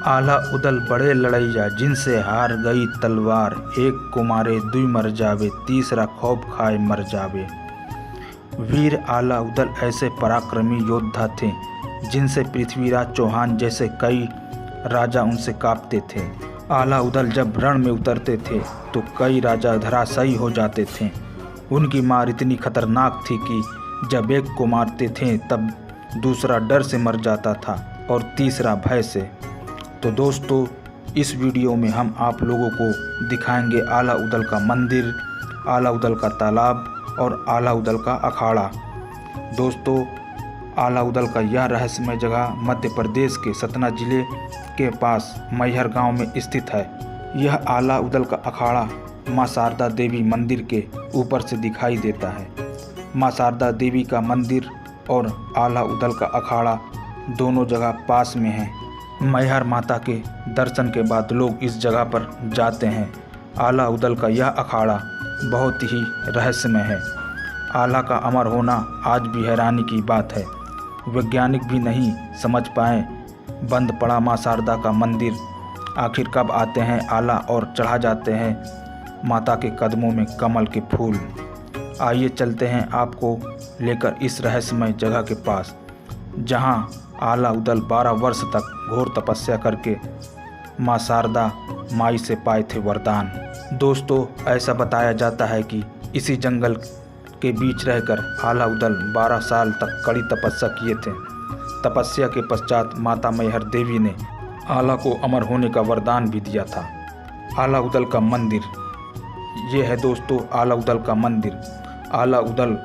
आला उदल बड़े लड़ैया जिनसे हार गई तलवार, एक को मारे दुई मर जावे तीसरा खौफ खाए मर जावे। वीर आला उदल ऐसे पराक्रमी योद्धा थे जिनसे पृथ्वीराज चौहान जैसे कई राजा उनसे कांपते थे। आला उदल जब रण में उतरते थे तो कई राजा धराशायी हो जाते थे। उनकी मार इतनी खतरनाक थी कि जब एक को मारते थे तब दूसरा डर से मर जाता था और तीसरा भय से। तो दोस्तों, इस वीडियो में हम आप लोगों को दिखाएंगे आला उदल का मंदिर, आला उदल का तालाब और आला उदल का अखाड़ा। दोस्तों, आला उदल का यह रहस्यमय जगह मध्य प्रदेश के सतना जिले के पास मैहर गांव में स्थित है। यह आला उदल का अखाड़ा मां शारदा देवी मंदिर के ऊपर से दिखाई देता है। मां शारदा देवी का मंदिर और आला उदल का अखाड़ा दोनों जगह पास में हैं। मैहर माता के दर्शन के बाद लोग इस जगह पर जाते हैं। आला उदल का यह अखाड़ा बहुत ही रहस्यमय है। आला का अमर होना आज भी हैरानी की बात है। वैज्ञानिक भी नहीं समझ पाए बंद पड़ा मां शारदा का मंदिर आखिर कब आते हैं आला और चढ़ा जाते हैं माता के कदमों में कमल के फूल। आइए चलते हैं आपको लेकर इस रहस्यमय जगह के पास, जहां आला उदल 12 वर्ष तक घोर तपस्या करके मां शारदा माई से पाए थे वरदान। दोस्तों, ऐसा बताया जाता है कि इसी जंगल के बीच रहकर आला उदल 12 साल तक कड़ी तपस्या किए थे। तपस्या के पश्चात माता मैहर देवी ने आला को अमर होने का वरदान भी दिया था। आला उदल का मंदिर ये है दोस्तों, आला उदल का मंदिर। आला उदल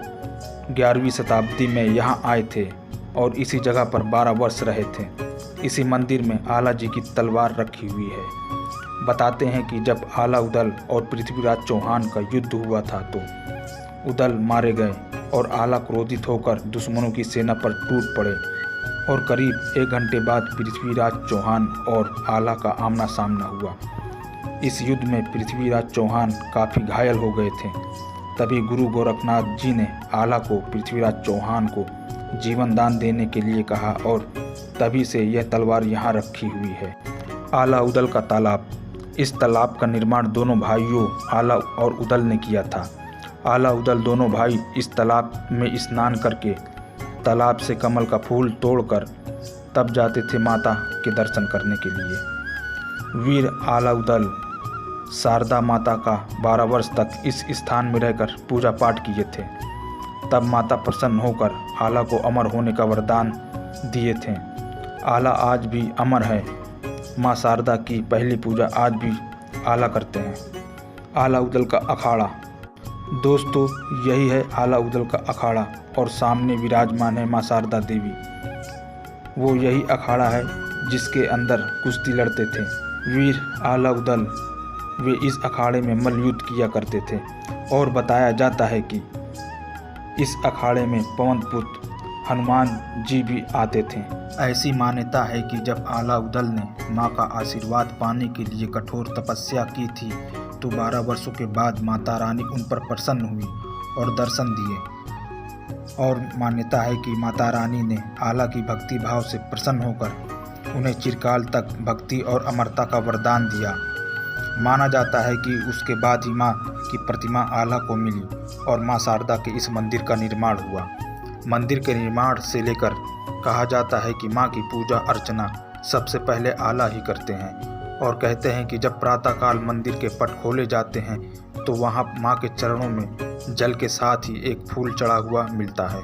11वीं शताब्दी में यहाँ आए थे और इसी जगह पर 12 वर्ष रहे थे। इसी मंदिर में आला जी की तलवार रखी हुई है। बताते हैं कि जब आला उदल और पृथ्वीराज चौहान का युद्ध हुआ था तो उदल मारे गए और आला क्रोधित होकर दुश्मनों की सेना पर टूट पड़े और करीब 1 घंटे बाद पृथ्वीराज चौहान और आला का आमना सामना हुआ। इस युद्ध में पृथ्वीराज चौहान काफ़ी घायल हो गए थे। तभी गुरु गोरखनाथ जी ने आला को पृथ्वीराज चौहान को जीवन दान देने के लिए कहा और तभी से यह तलवार यहाँ रखी हुई है। आला उदल का तालाब, इस तालाब का निर्माण दोनों भाइयों आला और उदल ने किया था। आला उदल दोनों भाई इस तालाब में स्नान करके तालाब से कमल का फूल तोड़कर तब जाते थे माता के दर्शन करने के लिए। वीर आला उदल शारदा माता का 12 वर्ष तक इस स्थान में रहकर पूजा पाठ किए थे। तब माता प्रसन्न होकर आला को अमर होने का वरदान दिए थे। आला आज भी अमर है। मां शारदा की पहली पूजा आज भी आला करते हैं। आला उदल का अखाड़ा, दोस्तों यही है आला उदल का अखाड़ा और सामने विराजमान है मां शारदा देवी। वो यही अखाड़ा है जिसके अंदर कुश्ती लड़ते थे वीर आला उदल। वे इस अखाड़े में मल्लयुद्ध किया करते थे और बताया जाता है कि इस अखाड़े में पवन पुत्र हनुमान जी भी आते थे। ऐसी मान्यता है कि जब आला उदल ने मां का आशीर्वाद पाने के लिए कठोर तपस्या की थी तो 12 वर्षों के बाद माता रानी उन पर प्रसन्न हुई और दर्शन दिए। और मान्यता है कि माता रानी ने आला की भक्ति भाव से प्रसन्न होकर उन्हें चिरकाल तक भक्ति और अमरता का वरदान दिया। माना जाता है कि उसके बाद ही मां की प्रतिमा आला को मिली और मां शारदा के इस मंदिर का निर्माण हुआ। मंदिर के निर्माण से लेकर कहा जाता है कि मां की पूजा अर्चना सबसे पहले आला ही करते हैं और कहते हैं कि जब प्रातःकाल मंदिर के पट खोले जाते हैं तो वहां मां के चरणों में जल के साथ ही एक फूल चढ़ा हुआ मिलता है।